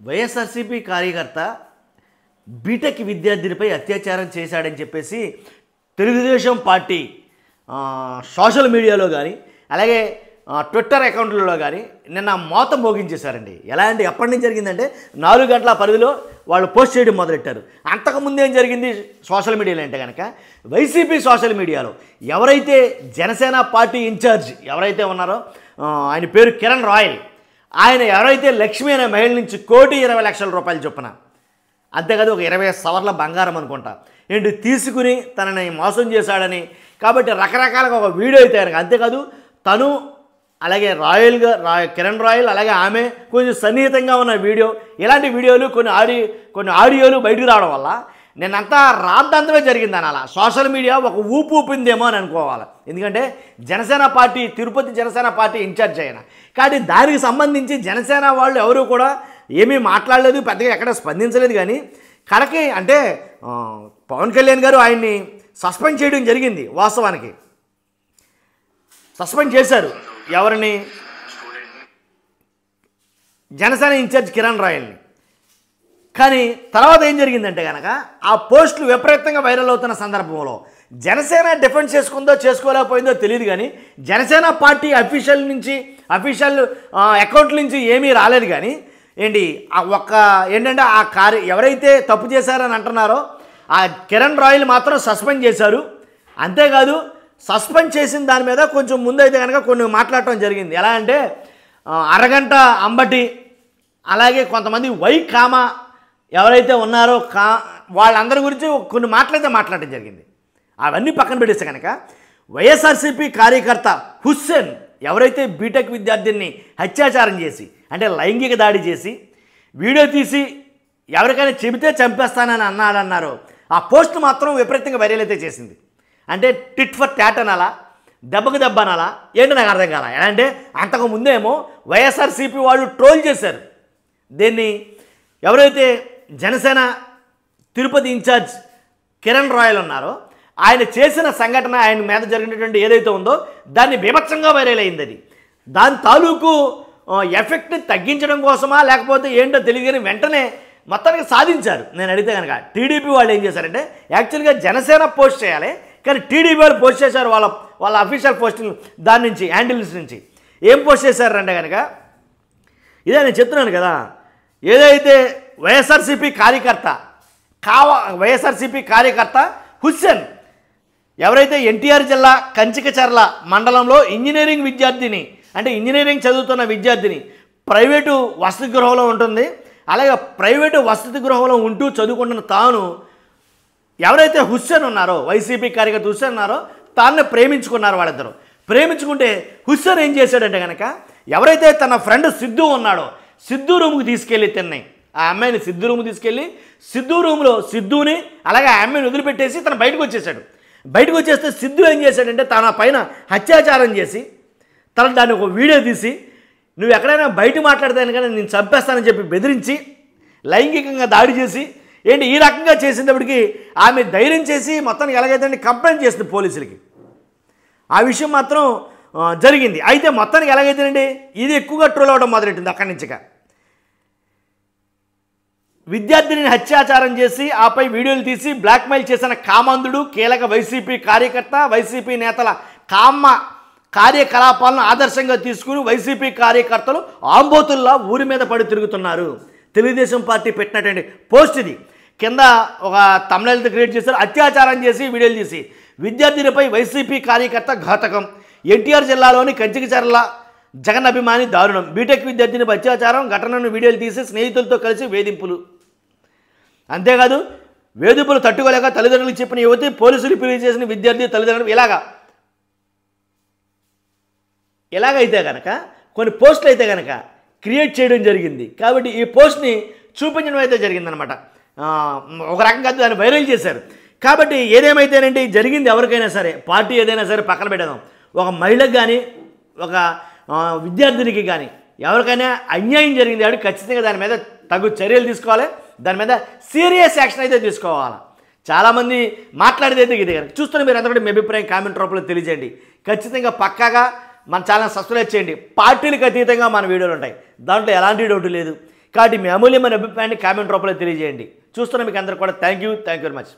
వైఎస్ఆర్సీపీ కార్యకర్త బీటెక్ విద్యార్థినిపై అత్యాచారం చేశాడని చెప్పేసి తెలుగుదేశం పార్టీ సోషల్ మీడియాలో కానీ అలాగే ట్విట్టర్ అకౌంట్లలో కానీ నిన్న మోత మోగించేశారండి. ఎలా అంటే ఎప్పటి నుంచి జరిగిందంటే 4 గంటల పరిధిలో వాళ్ళు పోస్ట్ చేయడం మొదలెట్టారు. అంతకుముందు ఏం జరిగింది సోషల్ మీడియాలో అంటే కనుక వైసీపీ సోషల్ మీడియాలో ఎవరైతే జనసేన పార్టీ ఇన్ఛార్జ్ ఎవరైతే ఉన్నారో ఆయన పేరు కిరణ్ రాయల్, ఆయన ఎవరైతే లక్ష్మి అనే మహిళ నుంచి 1,20,00,000 రూపాయలు చొప్పున, అంతేకాదు ఒక 20 సవర్ల బంగారం అనుకుంటా ఏంటి తీసుకుని తనని మోసం చేశాడని కాబట్టి రకరకాలుగా ఒక వీడియో అయితే కనుక, అంతేకాదు తను అలాగే కిరణ్ రాయల్ అలాగే ఆమె కొంచెం సన్నిహితంగా ఉన్న వీడియో, ఇలాంటి వీడియోలు కొన్ని ఆడియోలు బయటకు రావడం వల్ల నేనంతా రాద్ధాంతమే జరిగిందని అలా సోషల్ మీడియా ఒక ఊపిందేమో అని అనుకోవాలి. ఎందుకంటే Janasena party Tirupati Janasena party in charge అయినా కానీ దానికి సంబంధించి జనసేన వాళ్ళు ఎవరు కూడా ఏమీ మాట్లాడలేదు, పెద్దగా ఎక్కడ స్పందించలేదు. కానీ కడకి అంటే పవన్ కళ్యాణ్ గారు ఆయన్ని సస్పెండ్ చేయడం జరిగింది. వాస్తవానికి సస్పెండ్ చేశారు ఎవరిని, జనసేన ఇన్ఛార్జ్ కిరణ్ రాయల్ని. కానీ తర్వాత ఏం జరిగిందంటే కనుక ఆ పోస్టులు విపరీతంగా వైరల్ అవుతున్న సందర్భంలో జనసేన డిఫెండ్ చేసుకుందో చేసుకోలేకపోయిందో తెలియదు. కానీ జనసేన పార్టీ అఫీషియల్ అకౌంట్ల నుంచి ఏమీ రాలేదు. కానీ ఏంటంటే ఆ ఎవరైతే తప్పు చేశారని అంటున్నారో ఆ కిరణ్ రాయల్ మాత్రం సస్పెండ్ చేశారు. అంతేకాదు సస్పెండ్ చేసిన దాని మీద కొంచెం ముందైతే కనుక కొన్ని మాట్లాడటం జరిగింది. ఎలా అంటే అరగంట అంబటి అలాగే కొంతమంది కామ ఎవరైతే ఉన్నారో వాళ్ళందరి గురించి కొన్ని మాటలైతే మాట్లాడటం జరిగింది. అవన్నీ పక్కన పెట్టేస్తే కనుక వైఎస్ఆర్సీపీ కార్యకర్త హుస్సేన్ ఎవరైతే బీటెక్ విద్యార్థిని అత్యాచారం చేసి అంటే లైంగిక దాడి చేసి వీడియో తీసి ఎవరికైనా చెబితే చంపేస్తానని అన్నారో ఆ పోస్ట్ మాత్రం విపరీతంగా వైరల్ అయితే చేసింది. అంటే టిట్ ఫర్ టాట్ అనాలా, దెబ్బకు దెబ్బ అనాలా ఏంటో నాకు అర్థం కాల. ఎలా అంటే అంతకు ముందేమో వైఎస్ఆర్సీపీ వాళ్ళు ట్రోల్ చేశారు దీన్ని. ఎవరైతే జనసేన తిరుపతి ఇన్ఛార్జ్ కిరణ్ రాయల్ ఉన్నారో ఆయన చేసిన సంఘటన, ఆయన మీద జరిగినటువంటి ఏదైతే ఉందో దాన్ని బీభత్సంగా వైరల్ అయింది. అది దాని తాలూకు ఎఫెక్ట్ని తగ్గించడం కోసమా లేకపోతే ఏంటో తెలియని వెంటనే మొత్తానికి సాధించారు. నేను అడిగితే కనుక టీడీపీ వాళ్ళు ఏం చేశారంటే యాక్చువల్గా జనసేన పోస్ట్ చేయాలి కానీ టీడీపీ వాళ్ళు పోస్ట్ చేశారు వాళ్ళ అఫీషియల్ పోస్టింగ్ దాని నుంచి హ్యాండిల్స్ నుంచి. ఏం పోస్ట్ చేశారంటే కనుక ఇదే నేను చెప్తున్నాను కదా, ఏదైతే వైఎస్ఆర్సీపీ కార్యకర్త హుస్సేన్ ఎవరైతే ఎన్టీఆర్ జిల్లా కంచికచర్ల మండలంలో ఇంజనీరింగ్ విద్యార్థిని అంటే ఇంజనీరింగ్ చదువుతున్న విద్యార్థిని ప్రైవేటు వసతి గృహంలో ఉంటుంది. అలాగే ప్రైవేటు వసతి గృహంలో ఉంటూ చదువుకుంటున్న తాను ఎవరైతే హుస్సేన్ ఉన్నారో వైసీపీ కార్యకర్త హుస్సేన్ ఉన్నారో తాను ప్రేమించుకున్నారు. వాళ్ళిద్దరూ ప్రేమించుకుంటే హుస్సేన్ ఏం చేశాడంటే కనుక ఎవరైతే తన ఫ్రెండ్ సిద్ధు ఉన్నాడో సిద్ధు రూమ్కి తీసుకెళ్ళి ఆ అమ్మాయిని సిద్ధు రూమ్కి తీసుకెళ్ళి సిద్ధు రూమ్లో సిద్ధుని అలాగే ఆ అమ్మాయిని వదిలిపెట్టేసి తను బయటకు వచ్చేసాడు. బయటకు వచ్చేస్తే సిద్ధు ఏం చేశాడంటే తన పైన అత్యాచారం చేసి దాన్ని ఒక వీడియో తీసి నువ్వు ఎక్కడైనా బయట మాట్లాడతాను కానీ నేను చంపేస్తానని చెప్పి బెదిరించి లైంగికంగా దాడి చేసి ఈ రకంగా చేసినప్పటికీ ఆమె ధైర్యం చేసి మొత్తానికి ఎలాగైతే కంప్లైంట్ చేసింది పోలీసులకి. ఆ విషయం మాత్రం జరిగింది. అయితే మొత్తానికి ఎలాగైతేనండి ఇది ఎక్కువగా ట్రోల్ అవ్వడం మొదలెట్టింది. అక్కడి నుంచిగా విద్యార్థిని అత్యాచారం చేసి ఆపై వీడియోలు తీసి బ్లాక్మెయిల్ చేసిన కామాంధుడు కీలక వైసీపీ కార్యకర్త వైసీపీ నేతల కార్యకలాపాలను ఆదర్శంగా తీసుకుని వైసీపీ కార్యకర్తలు ఆంబోతుల్లా ఊరి మీద పడి తిరుగుతున్నారు. తెలుగుదేశం పార్టీ పెట్టినటువంటి పోస్ట్ ఇది. కింద ఒక తమిళతో క్రియేట్ చేశారు. అత్యాచారం చేసి వీడియోలు తీసి విద్యార్థినిపై వైసీపీ కార్యకర్త ఘాతకం, ఎన్టీఆర్ జిల్లాలోని కంచికచర్ల జగన్ అభిమాని దారుణం, బీటెక్ విద్యార్థినిపై అత్యాచారం ఘటనను వీడియోలు తీసి స్నేహితులతో కలిసి వేధింపులు. అంతేకాదు వేధింపులు తట్టుకోలేక తల్లిదండ్రులకు చెప్పిన యువతి పోలీసులు పిలుపు చేసిన విద్యార్థి తల్లిదండ్రులు ఇలాగైతే కనుక కొన్ని పోస్టులు అయితే కనుక క్రియేట్ చేయడం జరిగింది. కాబట్టి ఈ పోస్ట్ని చూపించడం అయితే జరిగిందనమాట. ఒక రకంగా దాన్ని వైరల్ చేశారు. కాబట్టి ఏదేమైతేనంటే జరిగింది ఎవరికైనా సరే పార్టీ ఏదైనా సరే పక్కన పెట్టదాం. ఒక మహిళకు కానీ ఒక విద్యార్థినికి కానీ ఎవరికైనా అన్యాయం జరిగింది కాబట్టి ఖచ్చితంగా దాని మీద తగు చర్యలు తీసుకోవాలి. దాని మీద సీరియస్ యాక్షన్ అయితే తీసుకోవాలి. చాలామంది మాట్లాడేదైతే ఇది చూస్తున్న మీరు అందరికీ మీ అభిప్రాయం కామెంట్ రూపంలో తెలియజేయండి. ఖచ్చితంగా పక్కాగా మన ఛానల్ సబ్స్క్రైబ్ చేయండి. పార్టీలకు అతీతంగా మన వీడియోలు ఉంటాయి, దాంట్లో ఎలాంటి డౌట్ లేదు. కాబట్టి మీ అమూల్యమైన అభిప్రాయాన్ని కామెంట్ రూపంలో తెలియజేయండి. చూస్తున్న మీకు అందరికీ కూడా థ్యాంక్ యూ వెరీ మచ్.